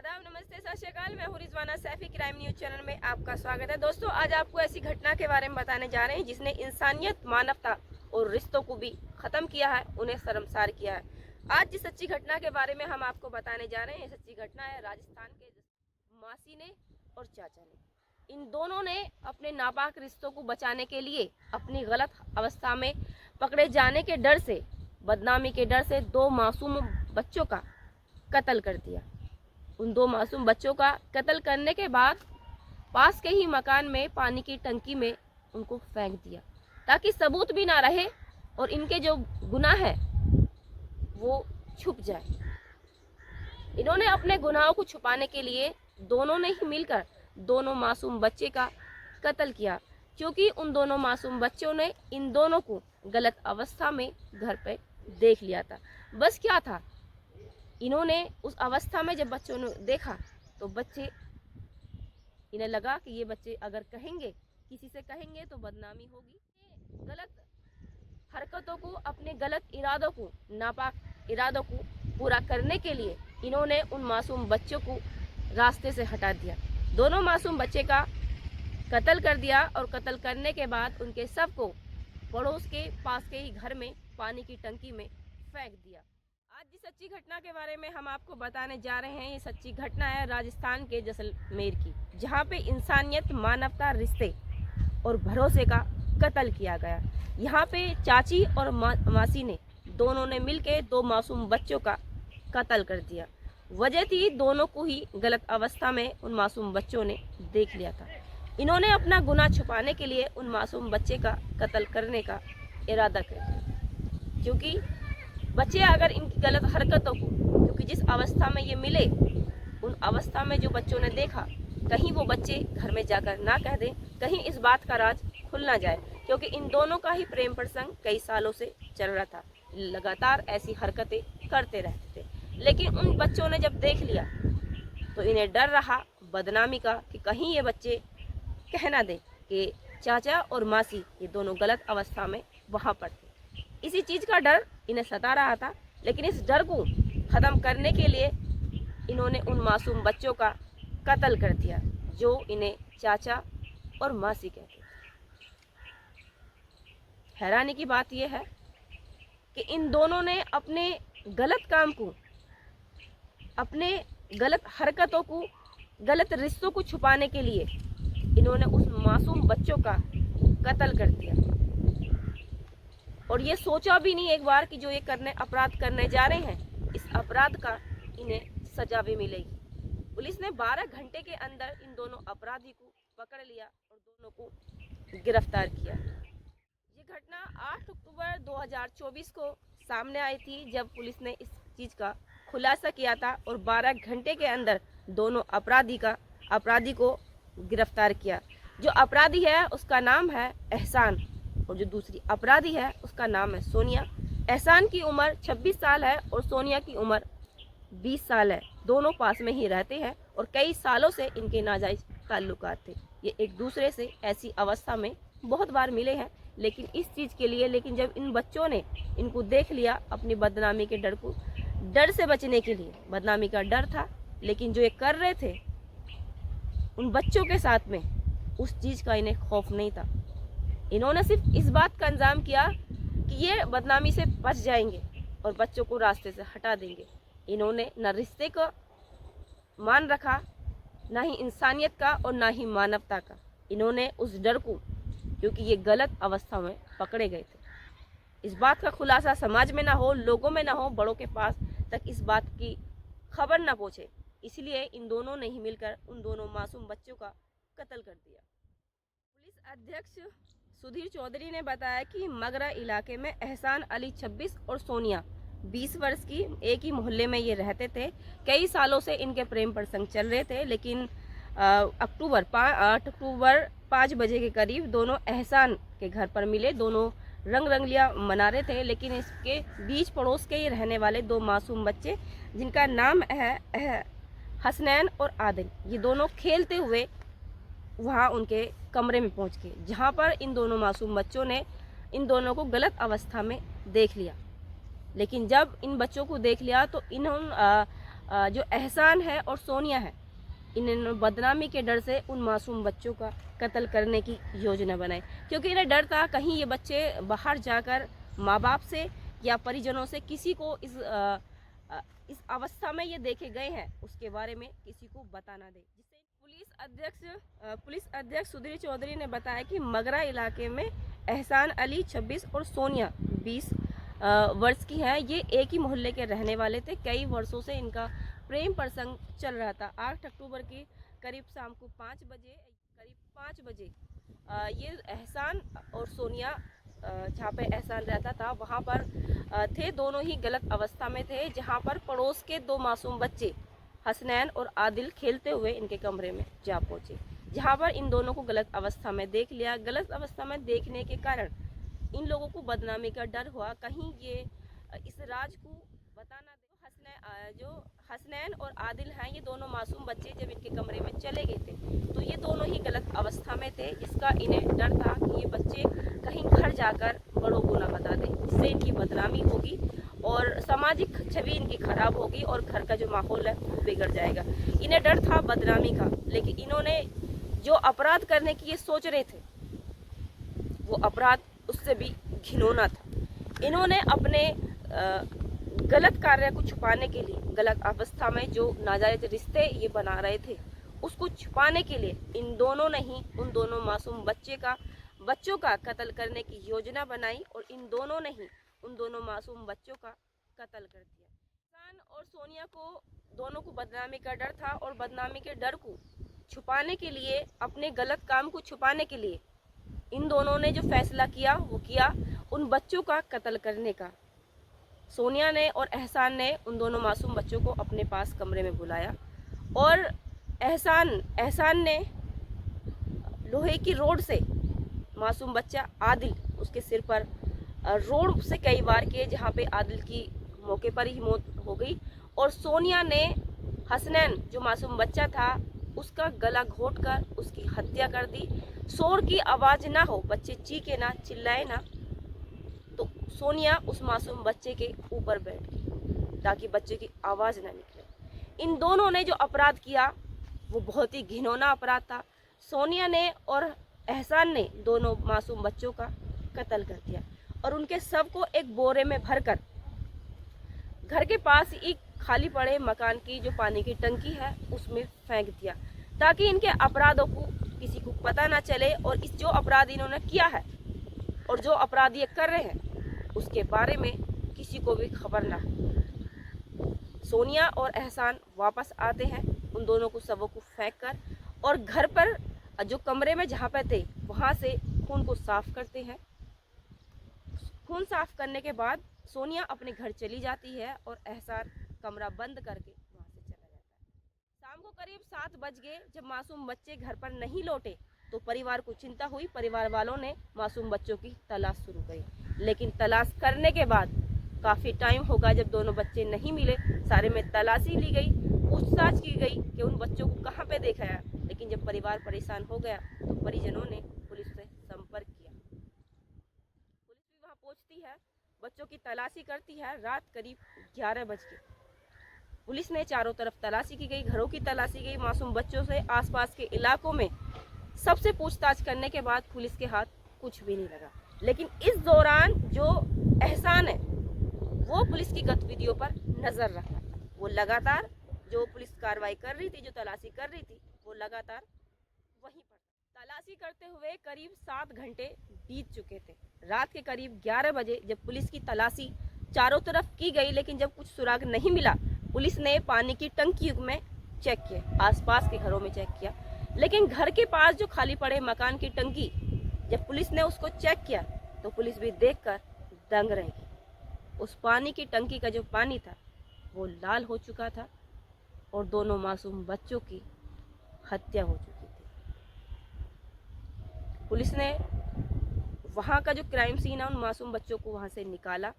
आदाब, नमस्ते, सत श्री अकाल। मैं हूं Rizwana Saifi. Crime news channel में आपका स्वागत है। दोस्तों, आज आपको ऐसी घटना के बारे में बताने जा रहे हैं जिसने इंसानियत, मानवता और रिश्तों को भी खत्म किया है, उन्हें शर्मसार किया है। आज जिस सच्ची घटना के बारे में हम आपको बताने जा रहे हैं, ये सच्ची घटना है राजस्थान के। मासी ने और चाचा ने, इन दोनों ने अपने नापाक रिश्तों को बचाने के लिए अपनी गलत अवस्था में पकड़े जाने के डर से, बदनामी के डर से 2 मासूम बच्चों का कत्ल कर दिया। उन 2 मासूम बच्चों का कत्ल करने के बाद पास के ही मकान में पानी की टंकी में उनको फेंक दिया, ताकि सबूत भी ना रहे और इनके जो गुनाह है वो छुप जाए। इन्होंने अपने गुनाहों को छुपाने के लिए दोनों ने ही मिलकर दोनों मासूम बच्चे का कत्ल किया, क्योंकि उन दोनों मासूम बच्चों ने इन दोनों को गलत अवस्था में घर पे देख लिया था। बस क्या था, इन्होंने उस अवस्था में जब बच्चों ने देखा तो इन्हें लगा कि ये बच्चे अगर कहेंगे, किसी से कहेंगे तो बदनामी होगी। गलत हरकतों को, अपने गलत इरादों को, नापाक इरादों को पूरा करने के लिए इन्होंने उन मासूम बच्चों को रास्ते से हटा दिया। दोनों मासूम बच्चे का कत्ल कर दिया और कत्ल करने के बाद उनके शव को पड़ोस के पास के ही घर में पानी की टंकी में फेंक दिया। आज जिस सच्ची घटना के बारे में हम आपको बताने जा रहे हैं, ये सच्ची घटना है राजस्थान के जैसलमेर की, जहाँ पे इंसानियत, मानवता, रिश्ते और भरोसे का कत्ल किया गया। यहाँ पे चाची और मासी ने, दोनों ने मिलके 2 मासूम बच्चों का कत्ल कर दिया। वजह थी, दोनों को ही गलत अवस्था में उन मासूम बच्चों ने देख लिया था। इन्होंने अपना गुनाह छुपाने के लिए उन मासूम बच्चे का कत्ल करने का इरादा कर दिया, क्योंकि बच्चे अगर इनकी गलत हरकतों को, क्योंकि जिस अवस्था में ये मिले, उन अवस्था में जो बच्चों ने देखा, कहीं वो बच्चे घर में जाकर ना कह दें, कहीं इस बात का राज खुल ना जाए, क्योंकि इन दोनों का ही प्रेम प्रसंग कई सालों से चल रहा था। लगातार ऐसी हरकतें करते रहते थे, लेकिन उन बच्चों ने जब देख लिया तो इन्हें डर रहा बदनामी का, कि कहीं ये बच्चे कह ना दें कि चाचा और मासी ये दोनों गलत अवस्था में वहाँ पर थे। इसी चीज़ का डर इन्हें सता रहा था, लेकिन इस डर को ख़त्म करने के लिए इन्होंने उन मासूम बच्चों का कत्ल कर दिया, जो इन्हें चाचा और मासी कहते थे। हैरानी की बात यह है कि इन दोनों ने अपने गलत काम को, अपने गलत हरकतों को, गलत रिश्तों को छुपाने के लिए इन्होंने उस मासूम बच्चों का कत्ल कर दिया, और ये सोचा भी नहीं एक बार कि जो ये अपराध करने जा रहे हैं, इस अपराध का इन्हें सजा भी मिलेगी। पुलिस ने 12 घंटे के अंदर इन दोनों अपराधी को पकड़ लिया और दोनों को गिरफ्तार किया। ये घटना 8 अक्टूबर 2024 को सामने आई थी, जब पुलिस ने इस चीज़ का खुलासा किया था और 12 घंटे के अंदर दोनों अपराधी को गिरफ्तार किया। जो अपराधी है उसका नाम है एहसान, और जो दूसरी अपराधी है उसका नाम है सोनिया। एहसान की उम्र 26 साल है और सोनिया की उम्र 20 साल है। दोनों पास में ही रहते हैं और कई सालों से इनके नाजायज ताल्लुकात थे। ये एक दूसरे से ऐसी अवस्था में बहुत बार मिले हैं, लेकिन इस चीज़ के लिए, लेकिन जब इन बच्चों ने इनको देख लिया, अपनी बदनामी के डर से बचने के लिए, बदनामी का डर था, लेकिन जो ये कर रहे थे उन बच्चों के साथ में, उस चीज़ का इन्हें खौफ नहीं था। इन्होंने सिर्फ इस बात का इंतजाम किया कि ये बदनामी से बच जाएंगे और बच्चों को रास्ते से हटा देंगे। इन्होंने न रिश्ते का मान रखा, ना ही इंसानियत का और ना ही मानवता का। इन्होंने उस डर को, क्योंकि ये गलत अवस्था में पकड़े गए थे, इस बात का खुलासा समाज में ना हो, लोगों में ना हो, बड़ों के पास तक इस बात की खबर ना पहुँचे, इसलिए इन दोनों ने ही मिलकर उन दोनों मासूम बच्चों का कत्ल कर दिया। पुलिस अध्यक्ष सुधीर चौधरी ने बताया कि मगरा इलाके में एहसान अली 26 और सोनिया 20 वर्ष की एक ही मोहल्ले में ये रहते थे। कई सालों से इनके प्रेम प्रसंग चल रहे थे, लेकिन 8 अक्टूबर 5 बजे के करीब दोनों एहसान के घर पर मिले। दोनों रंगलियां मना रहे थे, लेकिन इसके बीच पड़ोस के ही रहने वाले 2 मासूम बच्चे, जिनका नाम है हसनैन और आदिल, ये दोनों खेलते हुए वहाँ उनके कमरे में पहुँच गए, जहाँ पर इन दोनों मासूम बच्चों ने इन दोनों को गलत अवस्था में देख लिया। लेकिन जब इन बच्चों को देख लिया तो जो एहसान है और सोनिया है, इन्होंने बदनामी के डर से उन मासूम बच्चों का कत्ल करने की योजना बनाई, क्योंकि इन्हें डर था कहीं ये बच्चे बाहर जाकर माँ बाप से या परिजनों से किसी को इस अवस्था में ये देखे गए हैं उसके बारे में किसी को बता ना दे। जिससे पुलिस अध्यक्ष सुधीर चौधरी ने बताया कि मगरा इलाके में एहसान अली 26 और सोनिया 20 वर्ष की हैं। ये एक ही मोहल्ले के रहने वाले थे। कई वर्षों से इनका प्रेम प्रसंग चल रहा था। 8 अक्टूबर की करीब शाम को 5 बजे ये एहसान और सोनिया जहाँ पे एहसान रहता था वहाँ पर थे। दोनों ही गलत अवस्था में थे, जहाँ पर पड़ोस के 2 मासूम बच्चे हसनैन और आदिल खेलते हुए इनके कमरे में जा पहुँचे, जहाँ पर इन दोनों को गलत अवस्था में देख लिया। गलत अवस्था में देखने के कारण इन लोगों को बदनामी का डर हुआ, कहीं ये इस राज को बता ना दे। जो हसनैन और आदिल हैं, ये दोनों मासूम बच्चे जब इनके कमरे में चले गए थे तो ये दोनों ही गलत अवस्था में थे, जिसका इन्हें डर था कि ये बच्चे कहीं घर जाकर बड़ों को ना बता दें, जिससे इनकी बदनामी होगी और सामाजिक छवि इनकी खराब होगी और घर का जो माहौल है वो बिगड़ जाएगा। इन्हें डर था बदनामी का, लेकिन इन्होंने जो अपराध करने की ये सोच रहे थे वो अपराध उससे भी घिनौना था। इन्होंने अपने गलत कार्य को छुपाने के लिए, गलत अवस्था में जो नाजायज रिश्ते ये बना रहे थे उसको छुपाने के लिए इन दोनों ने ही उन दोनों मासूम बच्चों का कत्ल करने की योजना बनाई और इन दोनों ने ही उन दोनों मासूम बच्चों का कत्ल कर दिया। एहसान और सोनिया को दोनों को बदनामी का डर था और बदनामी के डर को छुपाने के लिए, अपने गलत काम को छुपाने के लिए इन दोनों ने जो फैसला किया वो किया उन बच्चों का कत्ल करने का। सोनिया ने और एहसान ने उन दोनों मासूम बच्चों को अपने पास कमरे में बुलाया और एहसान ने लोहे की रोड से मासूम बच्चा आदिल, उसके सिर पर रोड से कई वार किए, जहाँ पे आदिल की मौके पर ही मौत हो गई। और सोनिया ने हसनैन जो मासूम बच्चा था उसका गला घोंटकर उसकी हत्या कर दी। शोर की आवाज़ ना हो, बच्चे चीखे ना, चिल्लाए ना, तो सोनिया उस मासूम बच्चे के ऊपर बैठ गई ताकि बच्चे की आवाज़ ना निकले। इन दोनों ने जो अपराध किया वो बहुत ही घिनौना अपराध था। सोनिया ने और एहसान ने दोनों मासूम बच्चों का कत्ल कर दिया और उनके शव को एक बोरे में भरकर घर के पास एक खाली पड़े मकान की जो पानी की टंकी है उसमें फेंक दिया, ताकि इनके अपराधों को किसी को पता ना चले और इस जो अपराध इन्होंने किया है और जो अपराध ये कर रहे हैं उसके बारे में किसी को भी खबर ना हो। सोनिया और एहसान वापस आते हैं, उन दोनों को शवों को फेंक कर, और घर पर जो कमरे में जहाँ पे थे वहाँ से खून को साफ करते हैं। खून साफ करने के बाद सोनिया अपने घर चली जाती है और एहसान कमरा बंद करके वहाँ से चला जाता है। शाम को करीब 7 बज गए। जब मासूम बच्चे घर पर नहीं लौटे तो परिवार को चिंता हुई। परिवार वालों ने मासूम बच्चों की तलाश शुरू करी, लेकिन तलाश करने के बाद काफ़ी टाइम होगा जब दोनों बच्चे नहीं मिले। सारे में तलाशी ली गई, पूछताछ की गई कि उन बच्चों को कहाँ पे देखा है, लेकिन जब परिवार परेशान हो गया तो परिजनों ने पुलिस से संपर्क किया। पुलिस भी वहाँ पहुँचती है, बच्चों की तलाशी करती है। रात करीब 11 बज गए। पुलिस ने चारों तरफ तलाशी की गई, घरों की तलाशी गई, मासूम बच्चों से आसपास के इलाकों में सबसे पूछताछ करने के बाद पुलिस के हाथ कुछ भी नहीं लगा। लेकिन इस दौरान जो एहसान है वो पुलिस की गतिविधियों पर नज़र रखा था। वो लगातार जो पुलिस कार्रवाई कर रही थी, जो तलाशी कर रही थी, वो लगातार वहीं पर तलाशी करते हुए करीब 7 घंटे बीत चुके थे। रात के करीब 11 बजे जब पुलिस की तलाशी चारों तरफ की गई, लेकिन जब कुछ सुराग नहीं मिला, पुलिस ने पानी की टंकी में चेक किया, आसपास के घरों में चेक किया, लेकिन घर के पास जो खाली पड़े मकान की टंकी, जब पुलिस ने उसको चेक किया तो पुलिस भी देखकर दंग रह गई। उस पानी की टंकी का जो पानी था वो लाल हो चुका था और दोनों मासूम बच्चों की हत्या हो चुकी थी। पुलिस ने वहाँ का जो क्राइम सीन है उन मासूम बच्चों को वहाँ से निकाला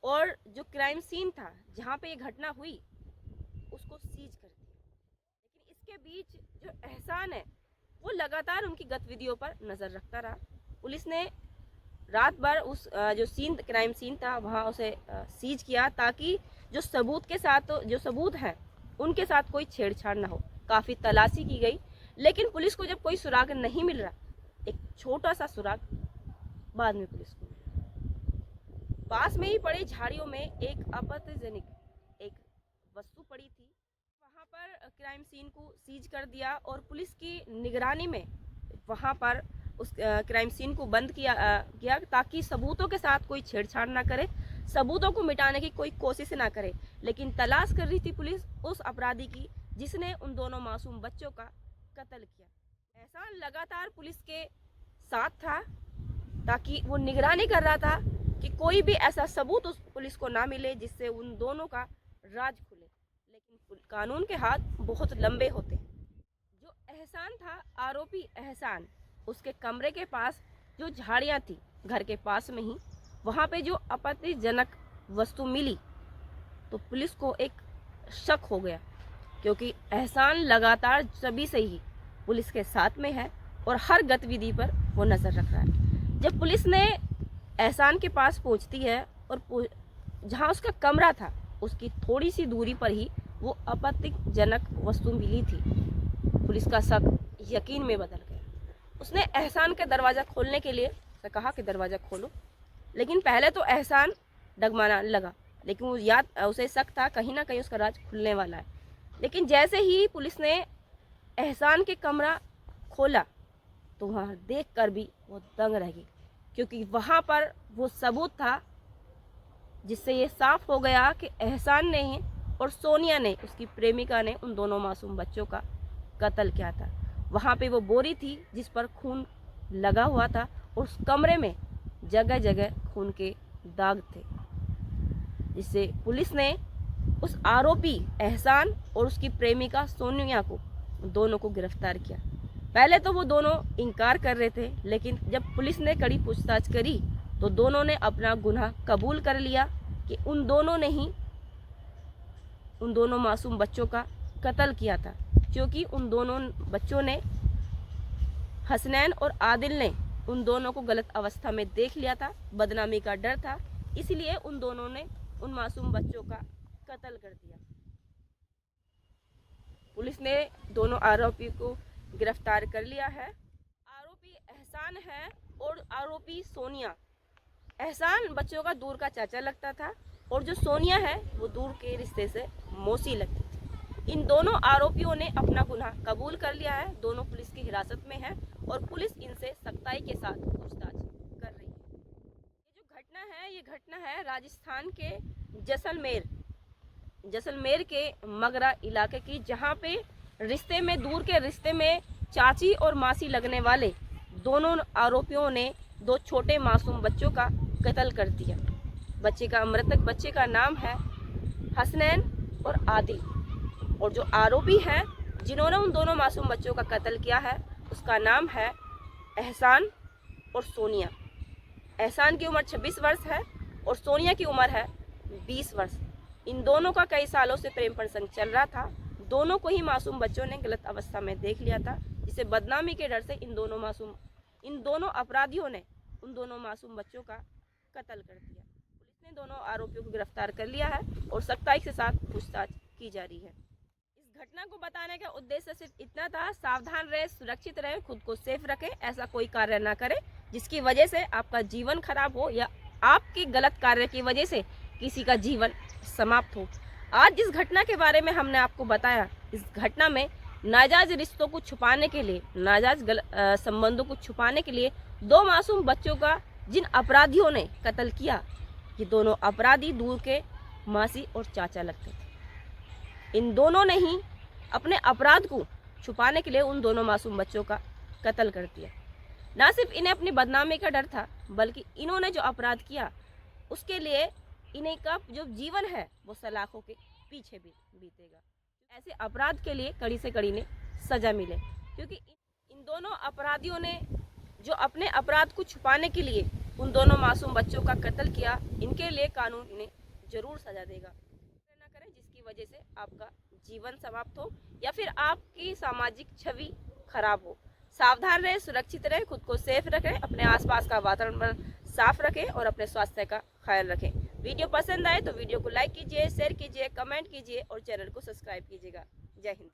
और जो क्राइम सीन था जहाँ पे ये घटना हुई उसको सीज कर दिया। लेकिन इसके बीच जो एहसान है वो लगातार उनकी गतिविधियों पर नज़र रखता रहा। पुलिस ने रात भर उस जो क्राइम सीन था वहाँ उसे सीज किया, ताकि जो सबूत के साथ जो सबूत हैं उनके साथ कोई छेड़छाड़ ना हो। काफ़ी तलाशी की गई, लेकिन पुलिस को जब कोई सुराग नहीं मिल रहा, एक छोटा सा सुराग बाद में पुलिस को पास में ही पड़े झाड़ियों में एक आपत्तिजनक एक वस्तु पड़ी थी। वहां पर क्राइम सीन को सीज कर दिया और पुलिस की निगरानी में वहां पर उस क्राइम सीन को बंद किया गया ताकि सबूतों के साथ कोई छेड़छाड़ ना करे, सबूतों को मिटाने की कोई कोशिश ना करे। लेकिन तलाश कर रही थी पुलिस उस अपराधी की जिसने उन दोनों मासूम बच्चों का कत्ल किया। एहसान लगातार पुलिस के साथ था ताकि वो निगरानी कर रहा था कि कोई भी ऐसा सबूत उस पुलिस को ना मिले जिससे उन दोनों का राज खुले। लेकिन कानून के हाथ बहुत लंबे होते। जो एहसान था, आरोपी एहसान, उसके कमरे के पास जो झाड़ियाँ थी घर के पास में ही, वहाँ पे जो आपत्तिजनक वस्तु मिली तो पुलिस को एक शक हो गया, क्योंकि एहसान लगातार सभी से ही पुलिस के साथ में है और हर गतिविधि पर वो नज़र रख रहा है। जब पुलिस ने एहसान के पास पहुंचती है और जहां उसका कमरा था उसकी थोड़ी सी दूरी पर ही वो आपत्तिजनक वस्तु मिली थी, पुलिस का शक यकीन में बदल गया। उसने एहसान का दरवाज़ा खोलने के लिए कहा कि दरवाज़ा खोलो, लेकिन पहले तो एहसान डगमगाने लगा, लेकिन उसे शक था कहीं ना कहीं उसका राज खुलने वाला है। लेकिन जैसे ही पुलिस ने एहसान के कमरा खोला तो वहाँ देखकर भी वो दंग रह गई, क्योंकि वहाँ पर वो सबूत था जिससे ये साफ हो गया कि एहसान ने और सोनिया ने, उसकी प्रेमिका ने, उन दोनों मासूम बच्चों का कत्ल किया था। वहाँ पे वो बोरी थी जिस पर खून लगा हुआ था और उस कमरे में जगह जगह खून के दाग थे, जिससे पुलिस ने उस आरोपी एहसान और उसकी प्रेमिका सोनिया को, दोनों को गिरफ्तार किया। पहले तो वो दोनों इनकार कर रहे थे, लेकिन जब पुलिस ने कड़ी पूछताछ करी तो दोनों ने अपना गुनाह कबूल कर लिया कि उन दोनों ने ही उन दोनों मासूम बच्चों का कत्ल किया था, क्योंकि उन दोनों बच्चों ने, हसनैन और आदिल ने, उन दोनों को गलत अवस्था में देख लिया था, बदनामी का डर था, इसलिए उन दोनों ने उन मासूम बच्चों का कत्ल कर दिया। पुलिस ने दोनों आरोपी को गिरफ्तार कर लिया है। आरोपी एहसान है और आरोपी सोनिया। एहसान बच्चों का दूर का चाचा लगता था और जो सोनिया है वो दूर के रिश्ते से मौसी लगती थी। इन दोनों आरोपियों ने अपना गुनाह कबूल कर लिया है, दोनों पुलिस की हिरासत में हैं और पुलिस इनसे सख्ताई के साथ पूछताछ कर रही है। ये घटना है राजस्थान के जैसलमेर के मगरा इलाके की, जहाँ पे रिश्ते में, दूर के रिश्ते में चाची और मासी लगने वाले दोनों आरोपियों ने दो छोटे मासूम बच्चों का कत्ल कर दिया। मृतक बच्चे का नाम है हसनैन और आदिल, और जो आरोपी हैं जिन्होंने उन दोनों मासूम बच्चों का कत्ल किया है उसका नाम है एहसान और सोनिया। एहसान की उम्र 26 वर्ष है और सोनिया की उम्र है 20 वर्ष। इन दोनों का कई सालों से प्रेम प्रसंग चल रहा था। दोनों को ही मासूम बच्चों ने गलत अवस्था में देख लिया था, जिसे बदनामी के डर से इन दोनों अपराधियों ने उन दोनों मासूम बच्चों का कत्ल कर दिया। पुलिस ने दोनों आरोपियों को गिरफ्तार कर लिया है और सख्ताई के साथ पूछताछ की जा रही है। इस घटना को बताने का उद्देश्य सिर्फ इतना था, सावधान रहे, सुरक्षित रहे, खुद को सेफ रखें, ऐसा कोई कार्य ना करें जिसकी वजह से आपका जीवन खराब हो या आपके गलत कार्य की वजह से किसी का जीवन समाप्त हो। आज जिस घटना के बारे में हमने आपको बताया, इस घटना में नाजायज रिश्तों को छुपाने के लिए, नाजायज संबंधों को छुपाने के लिए दो मासूम बच्चों का जिन अपराधियों ने कत्ल किया, ये दोनों अपराधी दूर के मासी और चाचा लगते थे। इन दोनों ने ही अपने अपराध को छुपाने के लिए उन दोनों मासूम बच्चों का कत्ल कर दिया। ना सिर्फ इन्हें अपनी बदनामी का डर था, बल्कि इन्होंने जो अपराध किया उसके लिए इन्हें का जो जीवन है वो सलाखों के पीछे भी बीतेगा। ऐसे अपराध के लिए कड़ी से कड़ी ने सजा मिले, क्योंकि इन दोनों अपराधियों ने जो अपने अपराध को छुपाने के लिए उन दोनों मासूम बच्चों का कत्ल किया, इनके लिए कानून इन्हें जरूर सजा देगा। ना करें जिसकी वजह से आपका जीवन समाप्त हो या फिर आपकी सामाजिक छवि खराब हो। सावधान रहें, सुरक्षित रहें, खुद को सेफ रखें, अपने आसपास का वातावरण साफ रखें और अपने स्वास्थ्य का ख्याल रखें। वीडियो पसंद आए तो वीडियो को लाइक कीजिए, शेयर कीजिए, कमेंट कीजिए और चैनल को सब्सक्राइब कीजिएगा। जय हिंद।